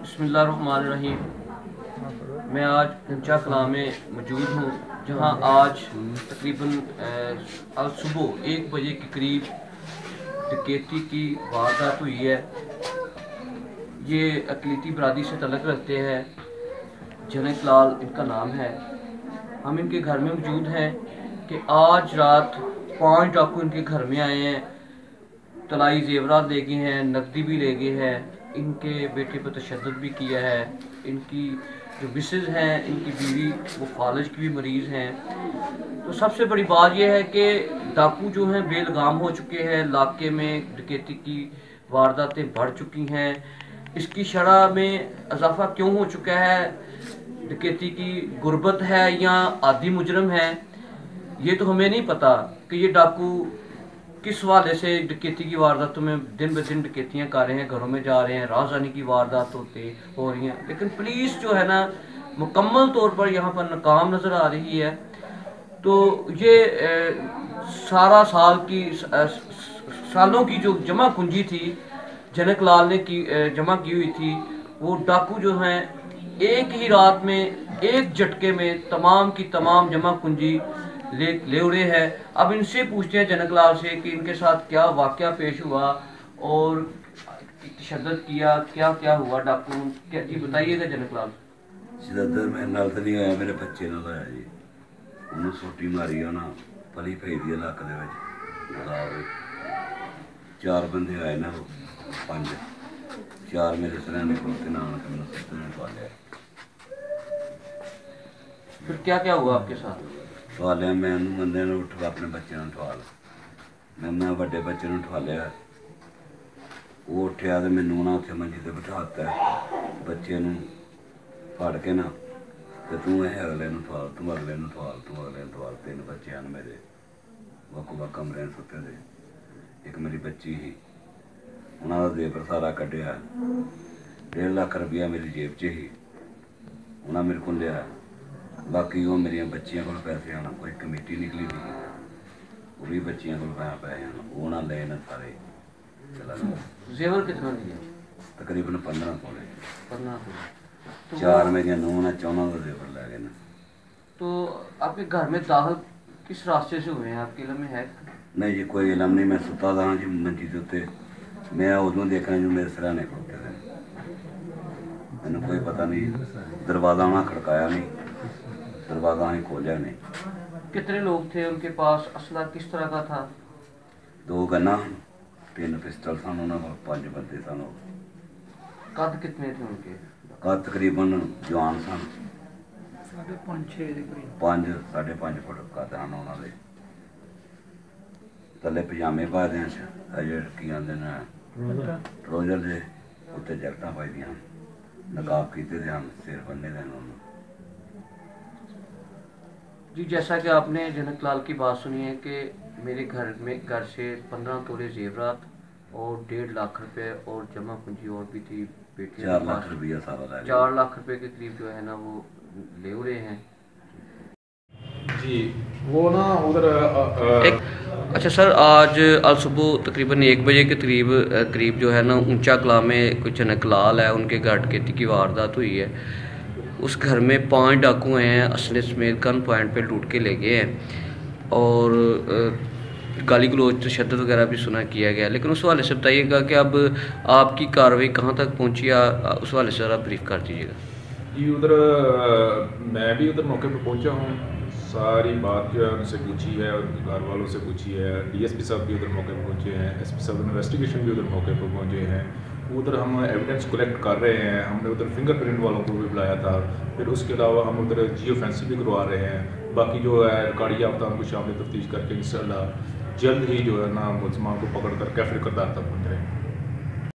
बिस्मिल्लाहिर्रहमानिर्रहीम। मैं आज ऊंचा कलां में मौजूद हूँ, जहाँ आज तकरीबन सुबह 1 बजे के करीब डकैती की वारदात हुई है। ये अकलीती बरादरी से तल्लुक़ रखते हैं। जनक लाल इनका नाम है। हम इनके घर में मौजूद हैं कि आज रात 5 डाकू इनके घर में आए हैं। तलाई जेवरात ले गए हैं, नकदी भी ले गए हैं। इनके बेटे पर तशद्दुद भी किया है। इनकी जो मिसेज हैं, इनकी बीवी वो फालज की भी मरीज़ हैं। तो सबसे बड़ी बात यह है कि डाकू जो हैं बेलगाम हो चुके हैं। इलाके में डकैती की वारदातें बढ़ चुकी हैं। इसकी शरह में इजाफा क्यों हो चुका है? डकैती की गुर्बत है या आदि मुजरम है, ये तो हमें नहीं पता कि ये डाकू किस वाले से डकैती की वारदातों में दिन ब दिन डकैतियाँ कर रहे हैं, घरों में जा रहे हैं, राहज़ानी की वारदात हो रही हैं। लेकिन पुलिस जो है ना मुकम्मल तौर पर यहाँ पर नाकाम नज़र आ रही है। तो ये सारा सालों की जो जमा पूंजी थी जनक लाल ने जमा की हुई थी, वो डाकू जो हैं एक ही रात में एक झटके में तमाम की तमाम जमा पूंजी ले उड़े हैं। अब इनसे पूछते हैं जनक लाल से कि इनके साथ क्या वाक़या पेश हुआ और तशद्दुद किया, क्या क्या हुआ डाकू, क्या जी बताइएगा जनक लाल। तशद्दुद मेरे नाल तो नहीं होया, मेरे बच्चे नाल होया जी। उन्होंने सोटी मारी ना पली पई दी लक्क दे विच। 4 बंदे आए ना, 5 4 मेरे सराने को नानक मैनूं सत्तने पालिया। फिर क्या क्या हुआ आपके साथ? ठवालिया मैं बंदे ने उठ अपने बच्चे ठवाल, मैं वड्डे बच्चे ठवालिया। वो उठिया तो मैनू ना उत्थे मंजी ते बिठाता, बच्चे फड़ के ना तो तू अगले ठवाल, तू अगले ठवाल, तू अगले ठवाल। 3 बच्चे हैं मेरे, वक् वक् कमरे सुते थे। एक मेरी बच्ची ही, उन्होंने जेवर सारा कढ़िया। 1.5 लाख रुपया मेरी जेब च ही, उन्हें मेरे को लिया। बाकी वो मेरिया बच्चियां को पैसे आना, कोई कमेटी निकली थी, वो भी बच्चियां को पैसे आना, वो ना ले ना सारे चला गया। जेवर कितना दिया? तकरीबन 15 तोले। 15 तो 4 मेरिया नूंह ने 14 का जेवर लै गए ना। तो आपके घर में दाखिल किस रास्ते से हुए हैं, आपके इलम में है? नहीं जी, कोई इलम नहीं। मैं सुता था जी मंजी के उत्ते, मैं उदों देखना जो मेरे सराहने खड़ोते थे, मैंने कोई पता नहीं। दरवाजा उन्हें खड़काया नहीं, दरवाजा ही खोलिया नहीं। कितने लोग थे उनके पास? असला किस तरह का था? 2 गन्ना, 3 पिस्टल सन, उन्होंने 5 बंदे सन। कद कितने थे उनके? कद तकरीबन जवान सन, 5.5 5.5 फुट कद हैं उन्होंने। थले पजामे पाए दे, की आते हैं ट्रोजर जे, उत्ते जैकटा पाई दियां, नकाब किए थे, सिर बन्ने दे उन्होंने। जी, जैसा कि आपने जनक लाल की बात सुनी है कि मेरे घर से 15 तोले जेवरात और 1.5 लाख रुपए और जमा पूंजी और भी थी बेटी 4 लाख रुपया सारा 4 लाख रुपए के करीब जो है ना वो ले उड़े हैं जी। वो ना उधर अच्छा सर, आज सुबह तकरीबन 1 बजे के करीब जो है ना ऊंचा कलां में कुछ जनक लाल है, उनके घर डकैती की वारदात हुई है। उस घर में 5 डाकू हैं, असले समेत गन पॉइंट पे लूट के ले गए हैं और गाली गलौज तशद्दुद वगैरह भी सुना किया गया। लेकिन उस हवाले से बताइएगा कि अब आपकी कार्रवाई कहाँ तक पहुँची, उस हवाले से ज़रा ब्रीफ कर दीजिएगा जी। उधर मैं भी उधर मौके पर पहुंचा हूँ, सारी बात जो है उनसे पूछी है और घर वालों से पूछी है। डीएसपी साहब भी उधर मौके पर पहुंचे हैं, एसपी साहब इन्वेस्टिगेशन भी उधर मौके पर पहुंचे हैं। उधर हम एविडेंस कलेक्ट कर रहे हैं। हमने उधर फिंगरप्रिंट वालों को भी बुलाया था। फिर उसके अलावा हम उधर जियो फेंसिंग भी करवा रहे हैं। बाकी जो है रिकॉर्डिंग याफ्ता हमको शामिल तफ्तीश करके इंशाल्लाह जल्द ही जो है ना मुलजमान को पकड़ कर कैफिर करदार तक पहुँच रहे हैं।